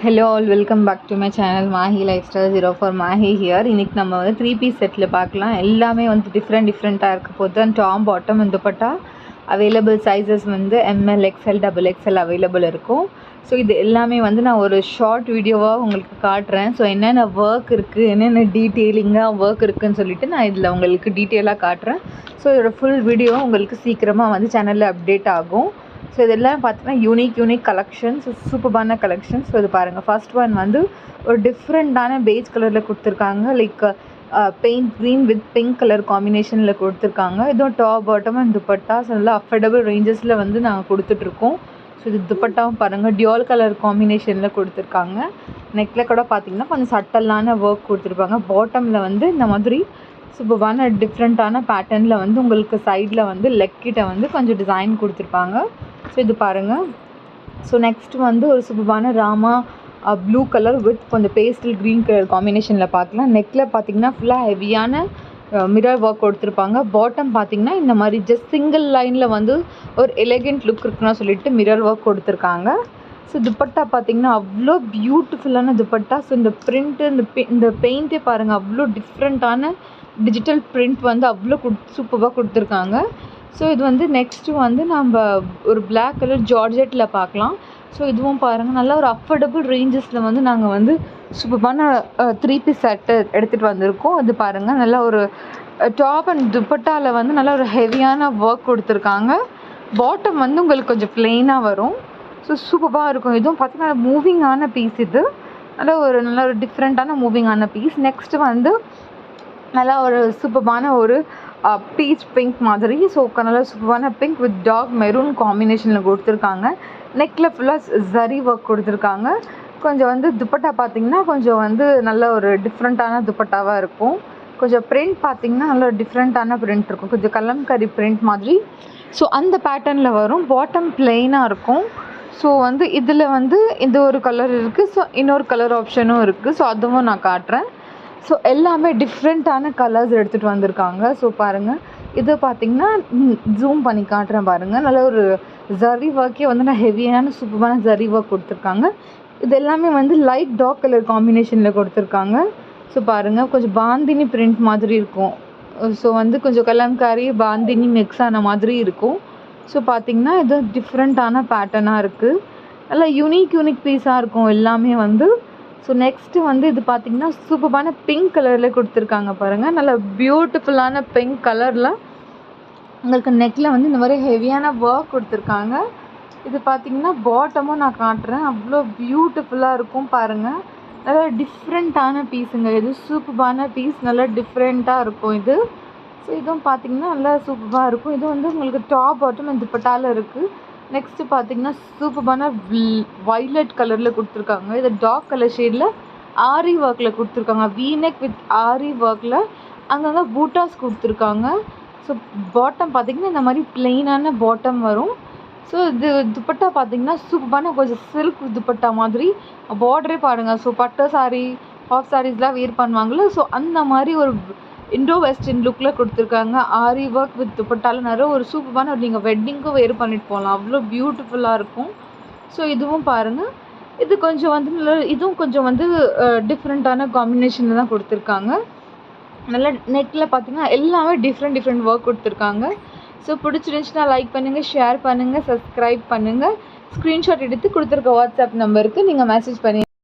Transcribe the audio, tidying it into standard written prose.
Hello all, welcome back to my channel Mahi Lifestyle 04 Mahi here. இன்னைக்கு நம்ம வந்து 3 piece settle பார்க்கலாம். எல்லாமே வந்து டிஃப்ரெண்ட்டாக இருக்க போது. அண்ட் டாப் பாட்டம் வந்து துப்பட்டா அவைலபிள் சைஸஸ் வந்து ML XL XXL அவைலபிள் இருக்கும். ஸோ இது எல்லாமே வந்து நான் ஒரு ஷார்ட் வீடியோவாக உங்களுக்கு காட்டுறேன். ஸோ என்னென்ன ஒர்க் இருக்குது, என்னென்ன டீட்டெயிலிங்காக ஒர்க் இருக்குதுன்னு சொல்லிட்டு நான் இதில் உங்களுக்கு டீட்டெயிலாக காட்டுறேன். ஸோ இதோட ஃபுல் வீடியோ உங்களுக்கு சீக்கிரமாக வந்து சேனலில் அப்டேட் ஆகும். ஸோ இதெல்லாம் பார்த்தீங்கன்னா யூனிக் கலெக்ஷன்ஸ், சூப்பரான கலெக்ஷன்ஸ். ஸோ இது பாருங்கள், ஃபர்ஸ்ட் ஒன் வந்து ஒரு டிஃப்ரெண்ட்டான பேஜ் கலரில் கொடுத்துருக்காங்க. Like paint green with pink colour காம்பினேஷனில் கொடுத்துருக்காங்க. இதுவும் top bottom and dupatta. So நல்லா அஃபோர்டபுள் ரேஞ்சஸில் வந்து நாங்கள் கொடுத்துட்ருக்கோம். ஸோ இது துப்பட்டாவும் பாருங்கள், டியூல் கலர் காம்பினேஷனில் கொடுத்துருக்காங்க. நெக்கில் கூட பார்த்திங்கன்னா கொஞ்சம் சட்டலான ஒர்க் கொடுத்துருப்பாங்க. பாட்டமில் வந்து இந்த மாதிரி சூப்பரான டிஃப்ரெண்ட்டான பேட்டர்னில் வந்து உங்களுக்கு சைடில் வந்து லெக் கிட்ட வந்து கொஞ்சம் டிசைன் கொடுத்துருப்பாங்க. ஸோ இது பாருங்கள். ஸோ நெக்ஸ்ட் வந்து ஒரு சூப்பரான ராமா ப்ளூ கலர் வித் கொஞ்சம் பேஸ்டல் க்ரீன் கலர் காம்பினேஷனில் பார்க்கலாம். நெக்கில் பார்த்திங்கன்னா ஃபுல்லாக ஹெவியான மிரர் ஒர்க் கொடுத்துருப்பாங்க. பாட்டம் பார்த்திங்கன்னா இந்த மாதிரி ஜஸ்ட் சிங்கிள் லைனில் வந்து ஒரு எலகெண்ட் லுக் இருக்குன்னு சொல்லிட்டு மிரர் ஒர்க் கொடுத்துருக்காங்க. ஸோ துப்பட்டா பார்த்திங்கன்னா அவ்வளோ பியூட்டிஃபுல்லான துப்பட்டா. ஸோ இந்த பிரிண்ட்டு இந்த பெயிண்ட்டே பாருங்கள், அவ்வளோ டிஃப்ரெண்ட்டான டிஜிட்டல் பிரிண்ட் வந்து அவ்வளோ சூப்பராக கொடுத்துருக்காங்க. ஸோ இது வந்து நெக்ஸ்ட்டு வந்து நம்ம ஒரு பிளாக் கலர் ஜார்ஜெட்டில் பார்க்கலாம். ஸோ இதுவும் பாருங்கள், நல்லா ஒரு அஃபோர்டபுள் ரேஞ்சஸில் வந்து நாங்கள் வந்து சூப்பரான 3 piece செட்டு எடுத்துகிட்டு வந்திருக்கோம். இது பாருங்கள், நல்லா ஒரு டாப் அண்ட் துப்பட்டாவில் வந்து நல்லா ஒரு ஹெவியான ஒர்க் கொடுத்துருக்காங்க. பாட்டம் வந்து உங்களுக்கு கொஞ்சம் ப்ளெயினாக வரும். ஸோ சூப்பராக இருக்கும். இதுவும் பார்த்திங்கன்னா மூவிங்கான பீஸ். இது நல்ல ஒரு டிஃப்ரெண்ட்டான மூவிங்கான பீஸ். நெக்ஸ்ட்டு வந்து நல்லா ஒரு சூப்பரான ஒரு பீச் பிங்க் மாதிரி. ஸோ நல்லா சூப்பரான பிங்க் வித் டார்க் மெரூன் காம்பினேஷனில் கொடுத்துருக்காங்க. நெக்கில் ஃபுல்லாக ஜரி ஒர்க் கொடுத்துருக்காங்க. கொஞ்சம் வந்து துப்பட்டா பார்த்திங்கன்னா கொஞ்சம் வந்து நல்ல ஒரு டிஃப்ரெண்ட்டான துப்பட்டாவாக இருக்கும். கொஞ்சம் பிரிண்ட் பார்த்திங்கன்னா நல்ல டிஃப்ரெண்ட்டான பிரிண்ட் இருக்கும், கொஞ்சம் கலம்கரி பிரிண்ட் மாதிரி. ஸோ அந்த பேட்டர்னில் வரும். பாட்டம் பிளெயினாக இருக்கும். ஸோ வந்து இதில் வந்து இந்த ஒரு கலர் இருக்குது. ஸோ இன்னொரு கலர் ஆப்ஷனும் இருக்குது. ஸோ அதுவும் நான் காட்டுறேன். ஸோ எல்லாமே டிஃப்ரெண்ட்டான கலர்ஸ் எடுத்துகிட்டு வந்திருக்காங்க. ஸோ பாருங்கள், இது பார்த்திங்கன்னா ஜூம் பண்ணி காட்டுறேன் பாருங்கள். நல்ல ஒரு ஜரி ஒர்க்கே வந்து நான் ஹெவியான சூப்பரான ஜரி ஒர்க் கொடுத்துருக்காங்க. இது எல்லாமே வந்து லைட் டார்க் கலர் காம்பினேஷனில் கொடுத்துருக்காங்க. ஸோ பாருங்கள், கொஞ்சம் பாந்தினி பிரிண்ட் மாதிரி இருக்கும். ஸோ வந்து கொஞ்சம் கலம்காரி பாந்தினி மிக்ஸ் ஆன மாதிரி இருக்கும். ஸோ பார்த்திங்கன்னா இது டிஃப்ரெண்ட்டான பேட்டர்னாக இருக்குது. நல்லா யூனிக் பீஸாக இருக்கும் எல்லாமே வந்து. ஸோ நெக்ஸ்ட்டு வந்து இது பார்த்திங்கன்னா சூப்பரான பிங்க் கலரில் கொடுத்துருக்காங்க பாருங்கள். நல்ல பியூட்டிஃபுல்லான பிங்க் கலரில் உங்களுக்கு நெக்கில் வந்து இந்த மாதிரி ஹெவியான ஒர்க் கொடுத்துருக்காங்க. இது பார்த்திங்கன்னா பாட்டமும் நான் காட்டுறேன், அவ்வளோ பியூட்டிஃபுல்லாக இருக்கும் பாருங்கள். நல்லா டிஃப்ரெண்ட்டான பீஸுங்க இது. சூப்பரான பீஸ், நல்லா டிஃப்ரெண்ட்டாக இருக்கும் இது. ஸோ இதுவும் பார்த்திங்கன்னா நல்லா சூப்பராக இருக்கும். இது வந்து உங்களுக்கு டாப் பாட்டம் இந்த துப்பட்டாவில் இருக்குது. நெக்ஸ்ட்டு பார்த்திங்கன்னா சூப்பரான வைலட் கலரில் கொடுத்துருக்காங்க. இது டார்க் கலர் ஷேடில் ஆரி ஒர்க்கில் கொடுத்துருக்காங்க. வீநெக் வித் ஆரி ஒர்க்கில் அங்கங்கே பூட்டாஸ் கொடுத்துருக்காங்க. ஸோ பாட்டம் பார்த்திங்கன்னா இந்த மாதிரி ப்ளெயினான பாட்டம் வரும். ஸோ இது துப்பட்டா பார்த்திங்கன்னா சூப்பரான கொஞ்சம் சில்க் துப்பட்டா மாதிரி. பார்டரே பாருங்கள். ஸோ பட்டு சாரீ, ஹாஃப் சாரீஸ்லாம் வேர் பண்ணுவாங்கள்ல, ஸோ அந்த மாதிரி ஒரு இண்டோ வெஸ்டர்ன் லுக்கில் கொடுத்துருக்காங்க. ஆரி ஒர்க் வித் துப்பட்டாவில் நிறைய ஒரு சூப்பரான நீங்கள் வெட்டிங்க்கும் வேர் பண்ணிட்டு போகலாம், அவ்வளோ பியூட்டிஃபுல்லாக இருக்கும். ஸோ இதுவும் பாருங்கள், இது கொஞ்சம் வந்து நல்லா, இதுவும் கொஞ்சம் வந்து டிஃப்ரெண்ட்டான காம்பினேஷனில் தான் கொடுத்துருக்காங்க. நல்லா நெக்கில் பார்த்திங்கன்னா எல்லாமே டிஃப்ரெண்ட் ஒர்க் கொடுத்துருக்காங்க. ஸோ பிடிச்சிருந்துச்சுன்னா லைக் பண்ணுங்கள், ஷேர் பண்ணுங்கள், சப்ஸ்கிரைப் பண்ணுங்கள். ஸ்க்ரீன்ஷாட் எடுத்து கொடுத்துருக்க வாட்ஸ்அப் நம்பருக்கு நீங்கள் மெசேஜ் பண்ணி